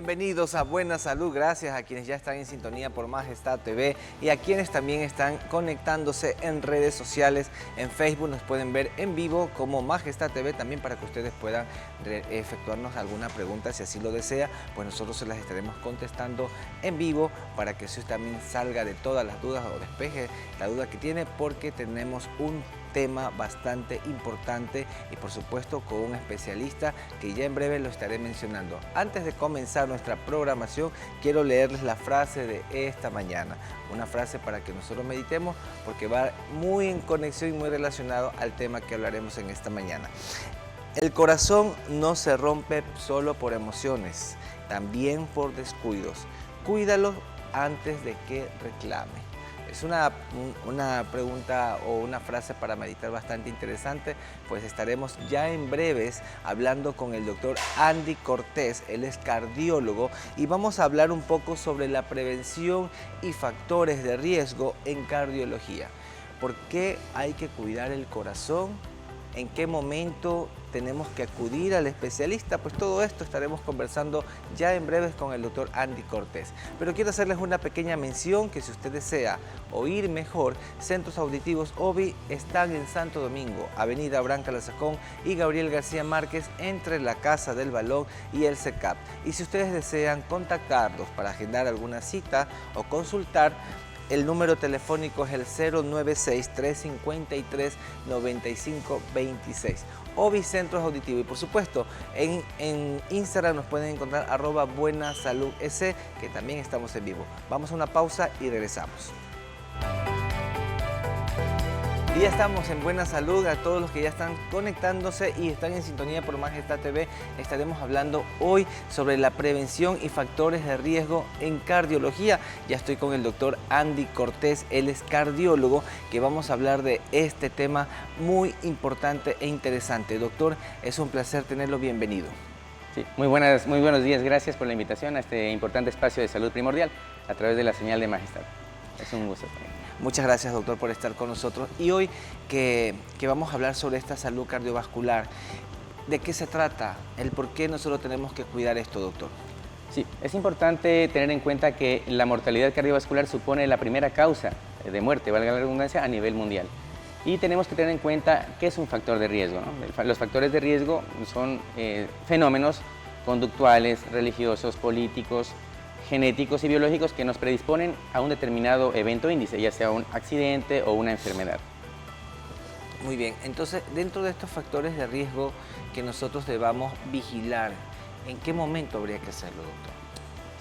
Bienvenidos a Buena Salud, gracias a quienes ya están en sintonía por Majestad TV y a quienes también están conectándose en redes sociales. En Facebook nos pueden ver en vivo como Majestad TV, también para que ustedes puedan efectuarnos alguna pregunta si así lo desea, pues nosotros se las estaremos contestando en vivo para que usted también salga de todas las dudas o despeje la duda que tiene, porque tenemos un tema bastante importante y por supuesto con un especialista que ya en breve lo estaré mencionando. Antes de comenzar nuestra programación, quiero leerles la frase de esta mañana, una frase para que nosotros meditemos porque va muy en conexión y muy relacionado al tema que hablaremos en esta mañana. El corazón no se rompe solo por emociones, también por descuidos. Cuídalo antes de que reclame. Es una pregunta o una frase para meditar bastante interesante, pues estaremos ya en breves hablando con el doctor Andy Cortés. Él es cardiólogo y vamos a hablar un poco sobre la prevención y factores de riesgo en cardiología. ¿Por qué hay que cuidar el corazón? ¿En qué momento tenemos que acudir al especialista? Pues todo esto estaremos conversando ya en breves con el doctor Andy Cortés. Pero quiero hacerles una pequeña mención que si usted desea oír mejor, Centros Auditivos OBI están en Santo Domingo, Avenida Abraham Calasacón y Gabriel García Márquez, entre la Casa del Balón y el CECAP. Y si ustedes desean contactarlos para agendar alguna cita o consultar, el número telefónico es el 096-353-9526. OBI Centros Auditivos. Y por supuesto, en Instagram nos pueden encontrar @buenasaludec, que también estamos en vivo. Vamos a una pausa y regresamos. Y ya estamos en Buena Salud. A todos los que ya están conectándose y están en sintonía por Majestad TV, estaremos hablando hoy sobre la prevención y factores de riesgo en cardiología. Ya estoy con el doctor Andy Cortés, él es cardiólogo, que vamos a hablar de este tema muy importante e interesante. Doctor, es un placer tenerlo, bienvenido. Sí, muy buenos días, gracias por la invitación a este importante espacio de salud primordial a través de la señal de Majestad. Es un gusto. Muchas gracias, doctor, por estar con nosotros. Y hoy que vamos a hablar sobre esta salud cardiovascular, ¿de qué se trata? ¿El por qué nosotros tenemos que cuidar esto, doctor? Sí, es importante tener en cuenta que la mortalidad cardiovascular supone la primera causa de muerte, valga la redundancia, a nivel mundial. Y tenemos que tener en cuenta que es un factor de riesgo, ¿no? Los factores de riesgo son fenómenos conductuales, religiosos, políticos, genéticos y biológicos que nos predisponen a un determinado evento índice, ya sea un accidente o una enfermedad. Muy bien, entonces dentro de estos factores de riesgo que nosotros debamos vigilar, ¿en qué momento habría que hacerlo, doctor?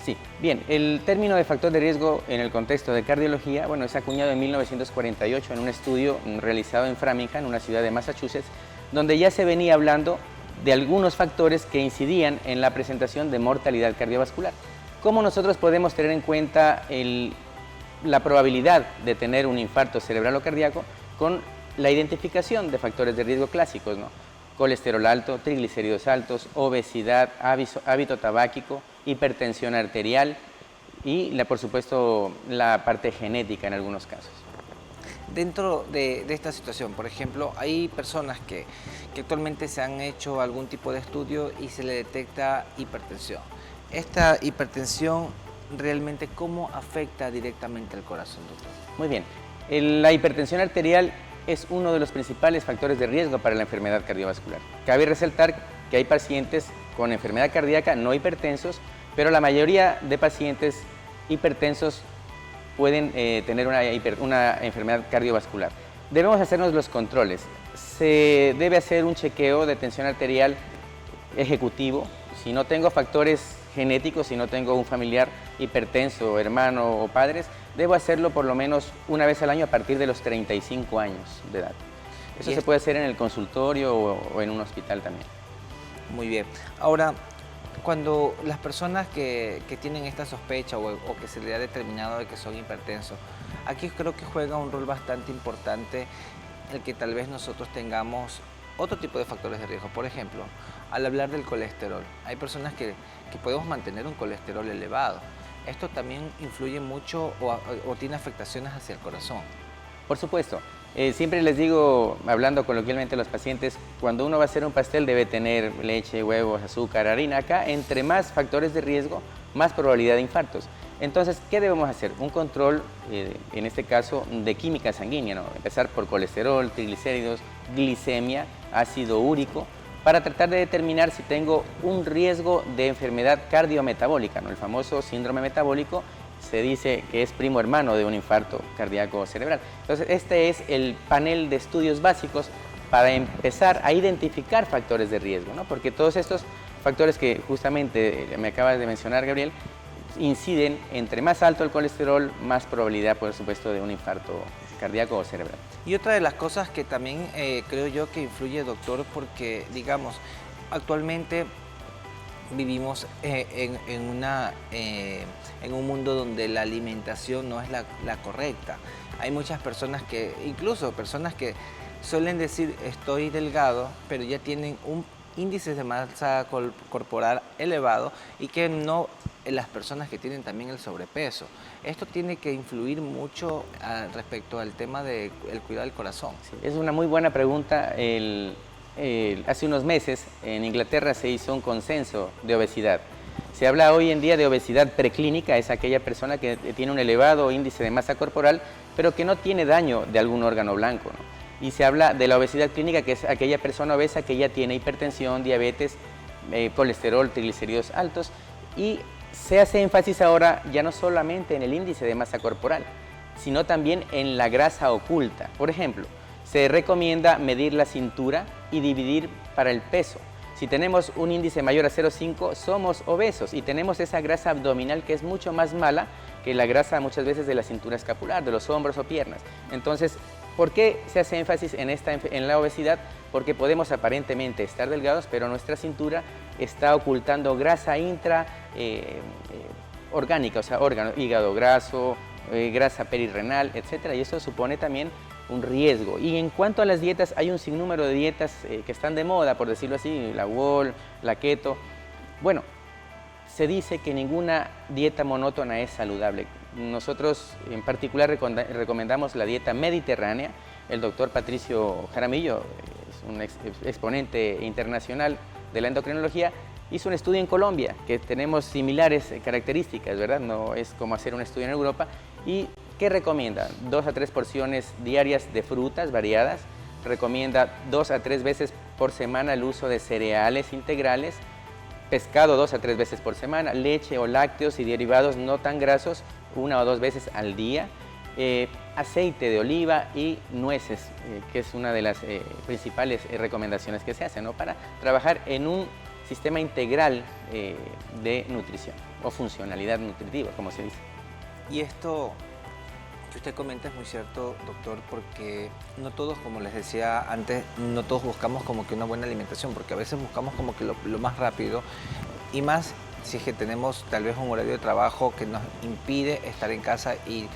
Sí, bien, el término de factor de riesgo en el contexto de cardiología, bueno, es acuñado en 1948 en un estudio realizado en Framingham, una ciudad de Massachusetts, donde ya se venía hablando de algunos factores que incidían en la presentación de mortalidad cardiovascular. ¿Cómo nosotros podemos tener en cuenta la probabilidad de tener un infarto cerebral o cardíaco? Con la identificación de factores de riesgo clásicos, ¿no? Colesterol alto, triglicéridos altos, obesidad, hábito tabáquico, hipertensión arterial y, por supuesto, la parte genética en algunos casos. Dentro de esta situación, por ejemplo, hay personas que actualmente se han hecho algún tipo de estudio y se le detecta hipertensión. Esta hipertensión, realmente, ¿cómo afecta directamente al corazón, doctor? Muy bien. La hipertensión arterial es uno de los principales factores de riesgo para la enfermedad cardiovascular. Cabe resaltar que hay pacientes con enfermedad cardíaca no hipertensos, pero la mayoría de pacientes hipertensos pueden tener una enfermedad cardiovascular. Debemos hacernos los controles. Se debe hacer un chequeo de tensión arterial ejecutivo. Si no tengo factores genéticos, si no tengo un familiar hipertenso, hermano o padres, debo hacerlo por lo menos una vez al año a partir de los 35 años de edad. Eso se puede hacer en el consultorio o en un hospital también. Muy bien. Ahora, cuando las personas que tienen esta sospecha o que se le ha determinado de que son hipertensos, aquí creo que juega un rol bastante importante el que tal vez nosotros tengamos otro tipo de factores de riesgo. Por ejemplo, al hablar del colesterol, hay personas que podemos mantener un colesterol elevado. Esto también influye mucho o tiene afectaciones hacia el corazón. Por supuesto, Siempre les digo, hablando coloquialmente a los pacientes, cuando uno va a hacer un pastel debe tener leche, huevos, azúcar, harina. Acá, entre más factores de riesgo, más probabilidad de infartos. Entonces, ¿qué debemos hacer? Un control, en este caso, de química sanguínea, ¿no? Empezar por colesterol, triglicéridos, glicemia, ácido úrico, para tratar de determinar si tengo un riesgo de enfermedad cardiometabólica, ¿no? El famoso síndrome metabólico se dice que es primo hermano de un infarto cardíaco cerebral. Entonces, este es el panel de estudios básicos para empezar a identificar factores de riesgo, ¿no? Porque todos estos factores que justamente me acabas de mencionar, Gabriel, inciden, entre más alto el colesterol, más probabilidad, por supuesto, de un infarto cardíaco o cerebral. Y otra de las cosas que también creo yo que influye, doctor, porque, digamos, actualmente vivimos en un mundo donde la alimentación no es la correcta. Hay muchas personas que, incluso personas que suelen decir estoy delgado, pero ya tienen un índice de masa corporal elevado y que no las personas que tienen también el sobrepeso. Esto tiene que influir mucho respecto al tema del cuidado del corazón. Sí, es una muy buena pregunta. Hace unos meses en Inglaterra se hizo un consenso de obesidad. Se habla hoy en día de obesidad preclínica, es aquella persona que tiene un elevado índice de masa corporal, pero que no tiene daño de algún órgano blanco, ¿no? Y se habla de la obesidad clínica, que es aquella persona obesa que ya tiene hipertensión, diabetes, colesterol, triglicéridos altos, y se hace énfasis ahora ya no solamente en el índice de masa corporal, sino también en la grasa oculta. Por ejemplo, se recomienda medir la cintura y dividir para el peso. Si tenemos un índice mayor a 0,5, somos obesos y tenemos esa grasa abdominal que es mucho más mala que la grasa muchas veces de la cintura escapular, de los hombros o piernas. Entonces, ¿por qué se hace énfasis en la obesidad? Porque podemos aparentemente estar delgados, pero nuestra cintura está ocultando grasa orgánica, o sea, órgano, hígado graso, grasa perirrenal, etc. Y eso supone también un riesgo. Y en cuanto a las dietas, hay un sinnúmero de dietas que están de moda, por decirlo así, la Wall, la Keto. Bueno, se dice que ninguna dieta monótona es saludable. Nosotros en particular recomendamos la dieta mediterránea. El doctor Patricio Jaramillo, es un exponente internacional de la endocrinología, hizo un estudio en Colombia, que tenemos similares características, ¿verdad? No es como hacer un estudio en Europa. ¿Y qué recomienda? 2 a 3 porciones diarias de frutas variadas. Recomienda 2 a 3 veces por semana el uso de cereales integrales, pescado 2 a 3 veces por semana, leche o lácteos y derivados no tan grasos 1 o 2 veces al día, aceite de oliva y nueces, que es una de las principales recomendaciones que se hacen, ¿no? Para trabajar en un sistema integral de nutrición o funcionalidad nutritiva, como se dice. Y esto que usted comenta es muy cierto, doctor, porque no todos, como les decía antes, no todos buscamos como que una buena alimentación, porque a veces buscamos como que lo más rápido y más si es que tenemos tal vez un horario de trabajo que nos impide estar en casa y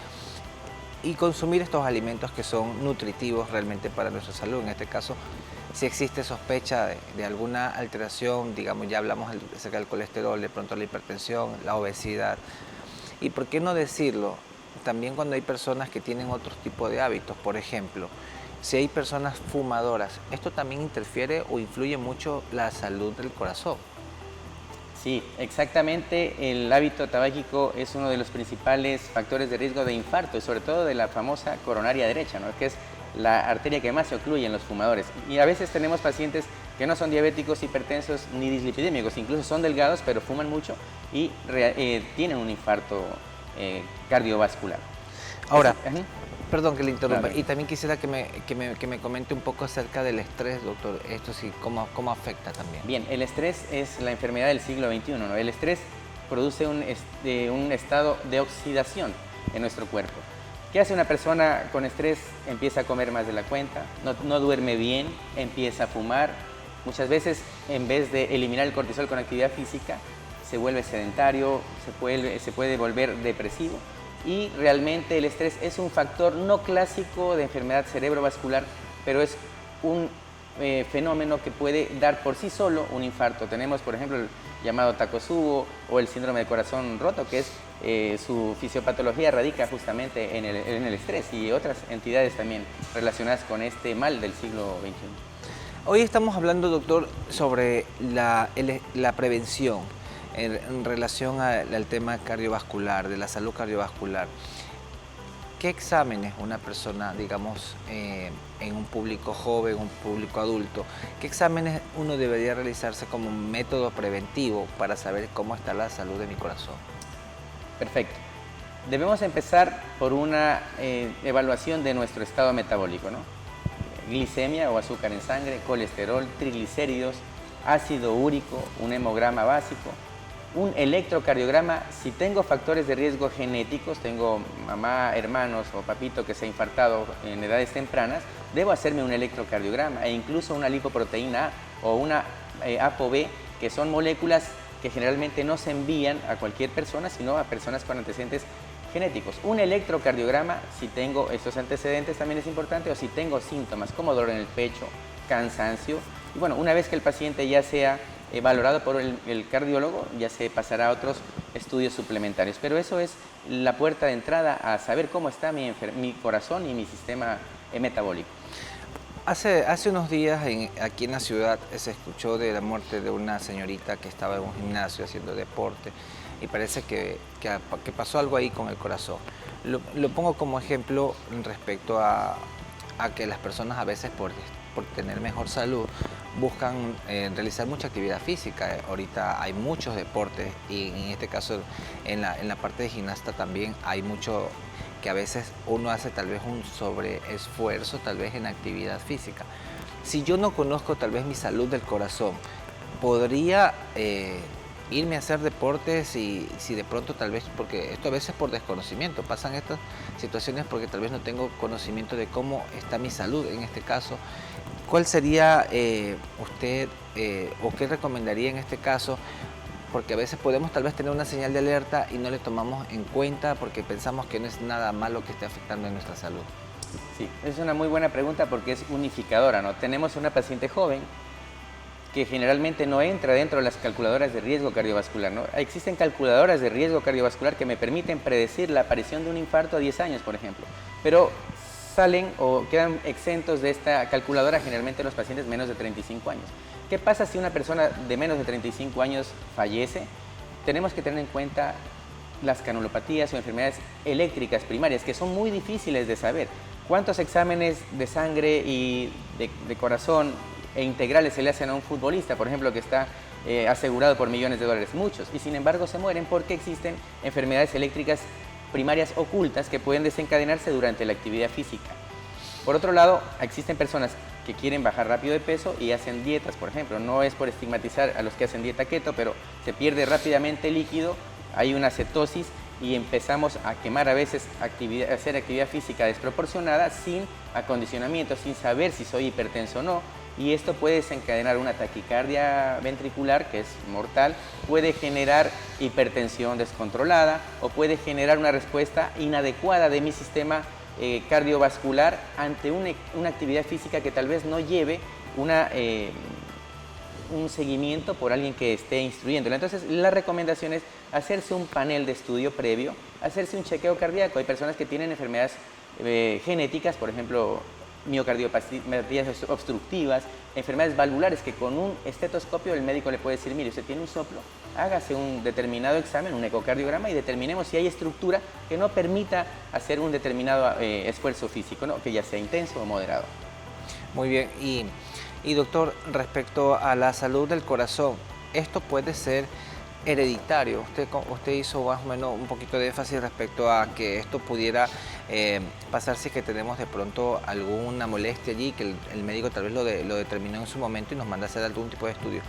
consumir estos alimentos que son nutritivos realmente para nuestra salud. En este caso, si existe sospecha de alguna alteración, digamos, ya hablamos acerca del colesterol, de pronto la hipertensión, la obesidad. Y por qué no decirlo, también cuando hay personas que tienen otro tipo de hábitos, por ejemplo, si hay personas fumadoras, ¿esto también interfiere o influye mucho la salud del corazón? Sí, exactamente. El hábito tabáquico es uno de los principales factores de riesgo de infarto y sobre todo de la famosa coronaria derecha, ¿no? Que es la arteria que más se ocluye en los fumadores. Y a veces tenemos pacientes que no son diabéticos, hipertensos ni dislipidémicos, incluso son delgados pero fuman mucho y tienen un infarto cardiovascular. Ahora, perdón que le interrumpa, Claro. y también quisiera que me comente un poco acerca del estrés, doctor, esto sí, cómo afecta también. Bien, el estrés es la enfermedad del siglo XXI, ¿no? El estrés produce un estado de oxidación en nuestro cuerpo. ¿Qué hace una persona con estrés? Empieza a comer más de la cuenta, no duerme bien, empieza a fumar. Muchas veces, en vez de eliminar el cortisol con actividad física, se vuelve sedentario, se puede volver depresivo. Y realmente el estrés es un factor no clásico de enfermedad cerebrovascular, pero es un fenómeno que puede dar por sí solo un infarto. Tenemos, por ejemplo, el llamado Takotsubo o el síndrome de corazón roto, que es su fisiopatología radica justamente en el estrés y otras entidades también relacionadas con este mal del siglo XXI. Hoy estamos hablando, doctor, sobre la prevención en relación al tema cardiovascular, de la salud cardiovascular. ¿Qué exámenes una persona, digamos, en un público joven, un público adulto, qué exámenes uno debería realizarse como un método preventivo para saber cómo está la salud de mi corazón? Perfecto. Debemos empezar por una evaluación de nuestro estado metabólico, ¿no? Glicemia o azúcar en sangre, colesterol, triglicéridos, ácido úrico, un hemograma básico, un electrocardiograma. Si tengo factores de riesgo genéticos, tengo mamá, hermanos o papito que se ha infartado en edades tempranas, debo hacerme un electrocardiograma e incluso una lipoproteína A o una ApoB, que son moléculas que generalmente no se envían a cualquier persona, sino a personas con antecedentes genéticos. Un electrocardiograma, si tengo estos antecedentes también es importante, o si tengo síntomas como dolor en el pecho, cansancio. Y bueno, una vez que el paciente ya sea valorado por el cardiólogo, ya se pasará a otros estudios suplementarios. Pero eso es la puerta de entrada a saber cómo está mi corazón y mi sistema metabólico. Hace unos días aquí en la ciudad se escuchó de la muerte de una señorita que estaba en un gimnasio haciendo deporte y parece que pasó algo ahí con el corazón. Lo pongo como ejemplo respecto a que las personas a veces por tener mejor salud buscan realizar mucha actividad física. Ahorita hay muchos deportes y en este caso en la parte de gimnasta también hay mucho que a veces uno hace tal vez un sobreesfuerzo tal vez en actividad física. Si yo no conozco tal vez mi salud del corazón, podría irme a hacer deportes y si de pronto tal vez, porque esto a veces por desconocimiento, pasan estas situaciones porque tal vez no tengo conocimiento de cómo está mi salud en este caso. ¿Cuál sería usted o qué recomendaría en este caso? Porque a veces podemos tal vez tener una señal de alerta y no le tomamos en cuenta porque pensamos que no es nada malo que esté afectando en nuestra salud. Sí, es una muy buena pregunta porque es unificadora, ¿no? Tenemos una paciente joven que generalmente no entra dentro de las calculadoras de riesgo cardiovascular, ¿no? Existen calculadoras de riesgo cardiovascular que me permiten predecir la aparición de un infarto a 10 años, por ejemplo, pero salen o quedan exentos de esta calculadora generalmente los pacientes menos de 35 años. ¿Qué pasa si una persona de menos de 35 años fallece? Tenemos que tener en cuenta las canulopatías o enfermedades eléctricas primarias, que son muy difíciles de saber. ¿Cuántos exámenes de sangre y de corazón e integrales se le hacen a un futbolista, por ejemplo, que está asegurado por millones de dólares? Muchos, y sin embargo se mueren porque existen enfermedades eléctricas primarias ocultas que pueden desencadenarse durante la actividad física. Por otro lado, existen personas que quieren bajar rápido de peso y hacen dietas, por ejemplo. No es por estigmatizar a los que hacen dieta keto, pero se pierde rápidamente líquido, hay una cetosis y empezamos a quemar a veces hacer actividad física desproporcionada sin acondicionamiento, sin saber si soy hipertenso o no. Y esto puede desencadenar una taquicardia ventricular, que es mortal, puede generar hipertensión descontrolada o puede generar una respuesta inadecuada de mi sistema cardiovascular ante una actividad física que tal vez no lleve un seguimiento por alguien que esté instruyéndolo. Entonces, la recomendación es hacerse un panel de estudio previo, hacerse un chequeo cardíaco. Hay personas que tienen enfermedades genéticas, por ejemplo, miocardiopatías obstructivas, enfermedades valvulares, que con un estetoscopio el médico le puede decir, mire, usted tiene un soplo, hágase un determinado examen, un ecocardiograma, y determinemos si hay estructura que no permita hacer un determinado esfuerzo físico, ¿no? Que ya sea intenso o moderado. Muy bien, y doctor, respecto a la salud del corazón, ¿esto puede ser hereditario? Usted hizo más o menos un poquito de énfasis respecto a que esto pudiera pasar si es que tenemos de pronto alguna molestia allí, que el médico tal vez lo determinó en su momento y nos manda a hacer algún tipo de estudio.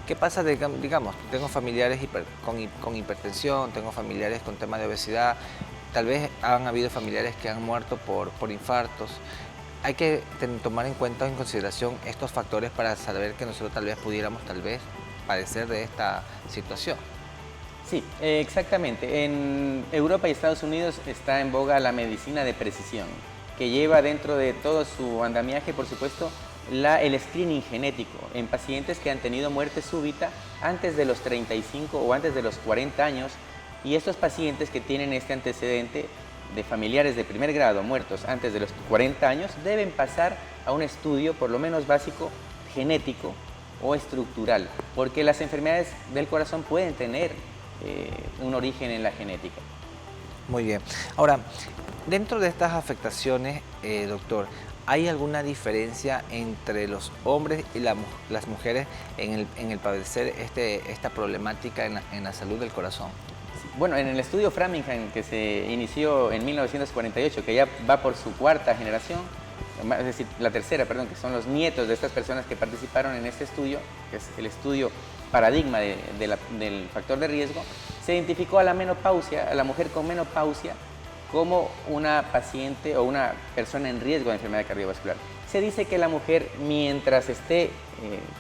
¿Qué pasa, digamos, tengo familiares con hipertensión, tengo familiares con temas de obesidad, tal vez han habido familiares que han muerto por infartos? Hay que tomar en cuenta, en consideración, estos factores para saber que nosotros tal vez pudiéramos padecer de esta situación. Sí, exactamente. En Europa y Estados Unidos está en boga la medicina de precisión, que lleva dentro de todo su andamiaje, por supuesto, el screening genético en pacientes que han tenido muerte súbita antes de los 35 o antes de los 40 años, Y estos pacientes que tienen este antecedente de familiares de primer grado muertos antes de los 40 años deben pasar a un estudio por lo menos básico genético o estructural, porque las enfermedades del corazón pueden tener un origen en la genética. Muy bien. Ahora, dentro de estas afectaciones, doctor, ¿hay alguna diferencia entre los hombres y las mujeres en el padecer esta problemática en la salud del corazón? Bueno, en el estudio Framingham, que se inició en 1948, que ya va por su cuarta generación, es decir, la tercera, perdón, que son los nietos de estas personas que participaron en este estudio, que es el estudio paradigma del factor de riesgo, se identificó a la menopausia, a la mujer con menopausia, como una paciente o una persona en riesgo de enfermedad cardiovascular. Se dice que la mujer, mientras esté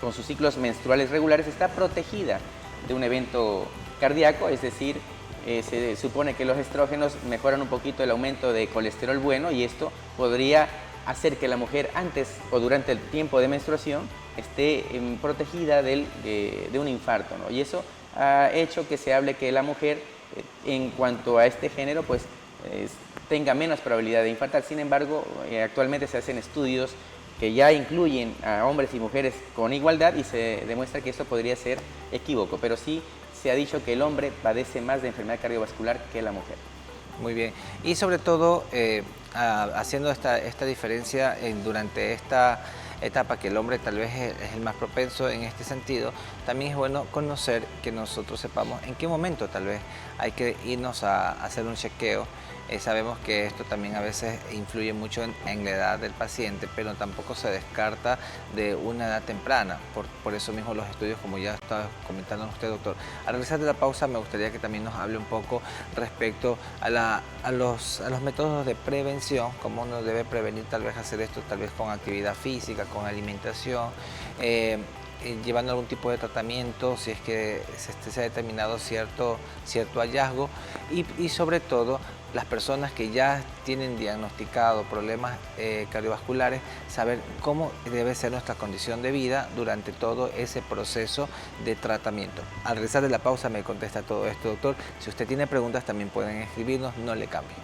con sus ciclos menstruales regulares, está protegida de un evento cardíaco, es decir, se supone que los estrógenos mejoran un poquito el aumento de colesterol bueno y esto podría hacer que la mujer antes o durante el tiempo de menstruación esté protegida de un infarto, ¿no? Y eso ha hecho que se hable que la mujer, en cuanto a este género, pues tenga menos probabilidad de infartar. Sin embargo, actualmente se hacen estudios que ya incluyen a hombres y mujeres con igualdad y se demuestra que esto podría ser equívoco, pero sí se ha dicho que el hombre padece más de enfermedad cardiovascular que la mujer. Muy bien. Y sobre todo, haciendo esta diferencia durante esta etapa, que el hombre tal vez es el más propenso en este sentido, también es bueno conocer, que nosotros sepamos en qué momento tal vez hay que irnos a hacer un chequeo. Sabemos que esto también a veces influye mucho en la edad del paciente, pero tampoco se descarta de una edad temprana. Por eso mismo los estudios, como ya estaba comentando usted, doctor. Al regresar de la pausa, me gustaría que también nos hable un poco respecto a los métodos de prevención, cómo uno debe prevenir tal vez hacer esto, tal vez con actividad física, con alimentación, llevando algún tipo de tratamiento si es que se ha determinado cierto hallazgo y sobre todo las personas que ya tienen diagnosticado problemas cardiovasculares, saber cómo debe ser nuestra condición de vida durante todo ese proceso de tratamiento. Al regresar de la pausa me contesta todo esto, doctor. Si usted tiene preguntas también pueden escribirnos, no le cambie.